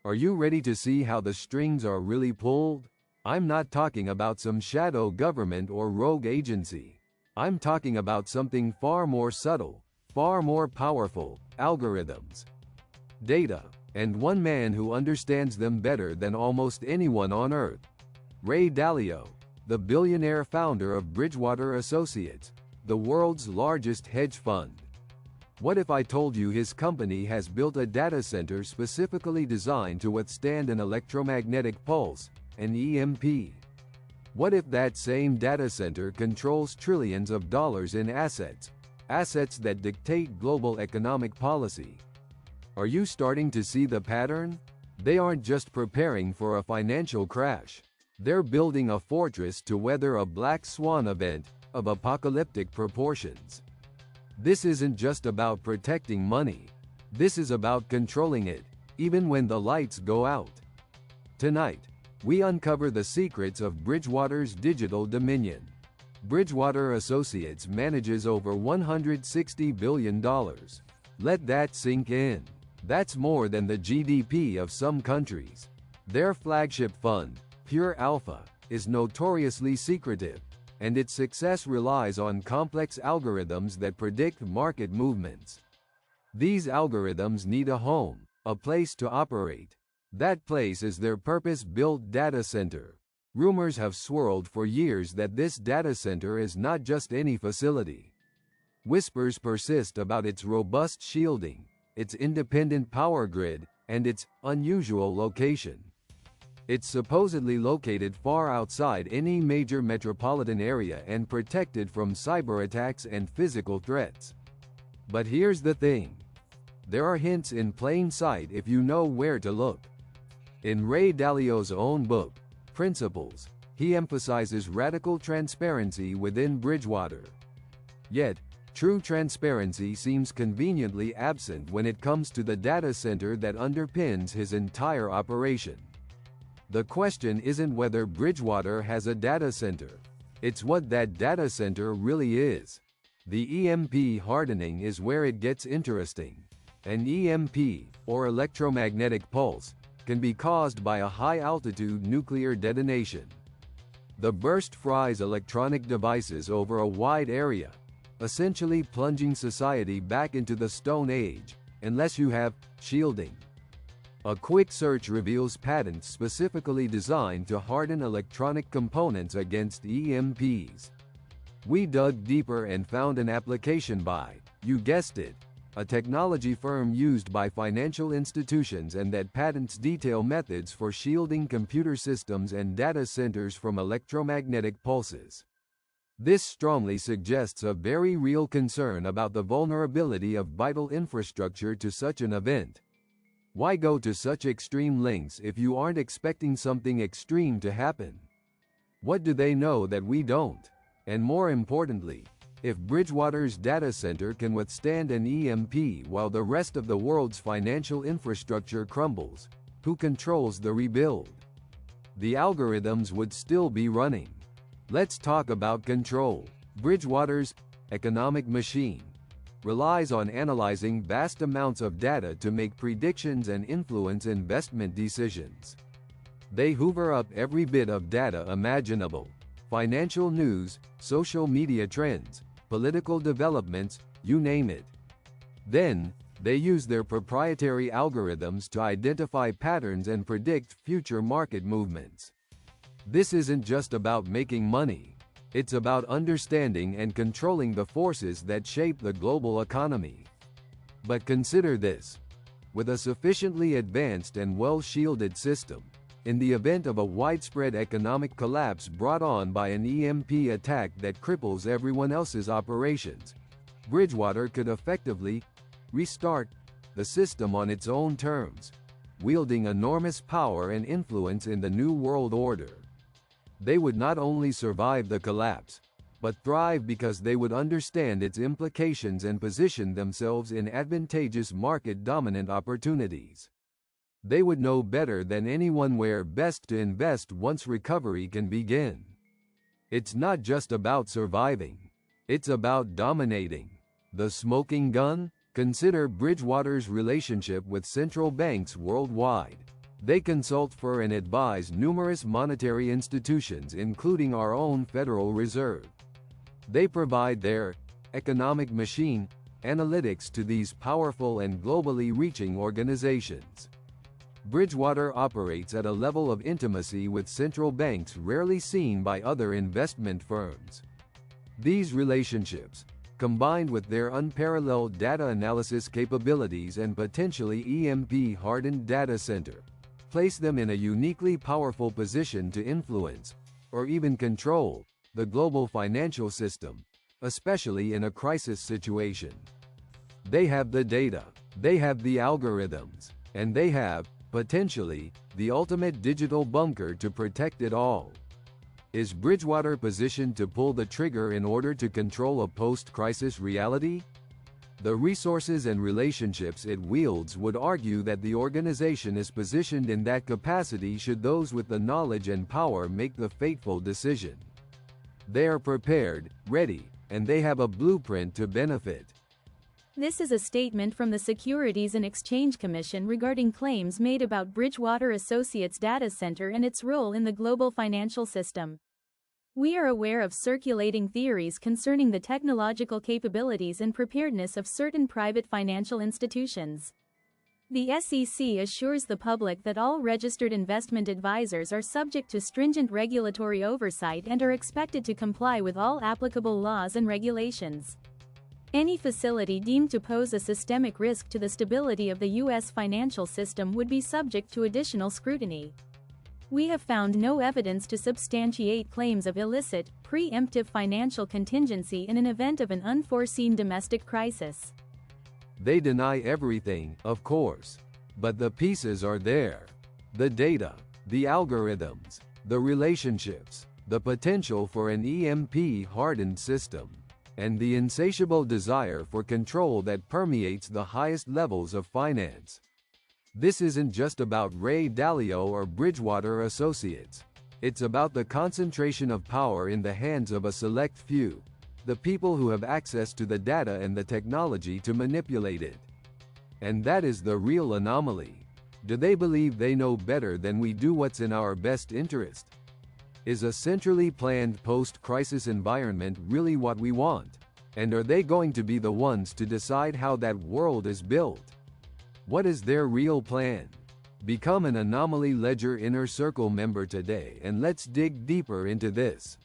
Are you ready to see how the strings are really pulled? I'm not talking about some shadow government or rogue agency. I'm talking about something far more subtle, far more powerful: algorithms, data, and one man who understands them better than almost anyone on earth. Ray Dalio, the billionaire founder of Bridgewater Associates, the world's largest hedge fund. What if I told you his company has built a data center specifically designed to withstand an electromagnetic pulse, an EMP? What if that same data center controls trillions of dollars in assets, assets that dictate global economic policy? Are you starting to see the pattern? They aren't just preparing for a financial crash. They're building a fortress to weather a black swan event of apocalyptic proportions. This isn't just about protecting money. This is about controlling it, even when the lights go out. Tonight, we uncover the secrets of Bridgewater's digital dominion. Bridgewater Associates manages over $160 billion. Let that sink in. That's more than the GDP of some countries. Their flagship fund, Pure Alpha, is notoriously secretive, and its success relies on complex algorithms that predict market movements. These algorithms need a home, a place to operate. That place is their purpose-built data center. Rumors have swirled for years that this data center is not just any facility. Whispers persist about its robust shielding, its independent power grid, and its unusual location. It's supposedly located far outside any major metropolitan area and protected from cyber attacks and physical threats. But here's the thing. There are hints in plain sight if you know where to look. In Ray Dalio's own book, Principles, he emphasizes radical transparency within Bridgewater. Yet, true transparency seems conveniently absent when it comes to the data center that underpins his entire operation. The question isn't whether Bridgewater has a data center. It's what that data center really is. The EMP hardening is where it gets interesting. An EMP, or electromagnetic pulse, can be caused by a high-altitude nuclear detonation. The burst fries electronic devices over a wide area, essentially plunging society back into the Stone Age, unless you have shielding. A quick search reveals patents specifically designed to harden electronic components against EMPs. We dug deeper and found an application by, you guessed it, a technology firm used by financial institutions, and that patents detail methods for shielding computer systems and data centers from electromagnetic pulses. This strongly suggests a very real concern about the vulnerability of vital infrastructure to such an event. Why go to such extreme lengths if you aren't expecting something extreme to happen? What do they know that we don't? And more importantly, if Bridgewater's data center can withstand an EMP while the rest of the world's financial infrastructure crumbles, who controls the rebuild? The algorithms would still be running. Let's talk about control. Bridgewater's economic machine relies on analyzing vast amounts of data to make predictions and influence investment decisions. They hoover up every bit of data imaginable: financial news, social media trends, political developments, you name it. Then, they use their proprietary algorithms to identify patterns and predict future market movements. This isn't just about making money. It's about understanding and controlling the forces that shape the global economy. But consider this. With a sufficiently advanced and well-shielded system, in the event of a widespread economic collapse brought on by an EMP attack that cripples everyone else's operations, Bridgewater could effectively restart the system on its own terms, wielding enormous power and influence in the new world order. They would not only survive the collapse, but thrive because they would understand its implications and position themselves in advantageous market-dominant opportunities. They would know better than anyone where best to invest once recovery can begin. It's not just about surviving. It's about dominating. The smoking gun? Consider Bridgewater's relationship with central banks worldwide. They consult for and advise numerous monetary institutions including our own Federal Reserve. They provide their economic machine analytics to these powerful and globally reaching organizations. Bridgewater operates at a level of intimacy with central banks rarely seen by other investment firms. These relationships, combined with their unparalleled data analysis capabilities and potentially EMP-hardened data center, place them in a uniquely powerful position to influence, or even control, the global financial system, especially in a crisis situation. They have the data, they have the algorithms, and they have, potentially, the ultimate digital bunker to protect it all. Is Bridgewater positioned to pull the trigger in order to control a post-crisis reality? The resources and relationships it wields would argue that the organization is positioned in that capacity should those with the knowledge and power make the fateful decision. They are prepared, ready, and they have a blueprint to benefit. This is a statement from the Securities and Exchange Commission regarding claims made about Bridgewater Associates data center and its role in the global financial system. We are aware of circulating theories concerning the technological capabilities and preparedness of certain private financial institutions. The SEC assures the public that all registered investment advisors are subject to stringent regulatory oversight and are expected to comply with all applicable laws and regulations. Any facility deemed to pose a systemic risk to the stability of the U.S. financial system would be subject to additional scrutiny. We have found no evidence to substantiate claims of illicit, preemptive financial contingency in an event of an unforeseen domestic crisis. They deny everything, of course. But the pieces are there. The data, the algorithms, the relationships, the potential for an EMP-hardened system, and the insatiable desire for control that permeates the highest levels of finance. This isn't just about Ray Dalio or Bridgewater Associates. It's about the concentration of power in the hands of a select few, the people who have access to the data and the technology to manipulate it. And that is the real anomaly. Do they believe they know better than we do what's in our best interest? Is a centrally planned post-crisis environment really what we want? And are they going to be the ones to decide how that world is built? What is their real plan? Become an Anomaly Ledger Inner Circle member today and let's dig deeper into this.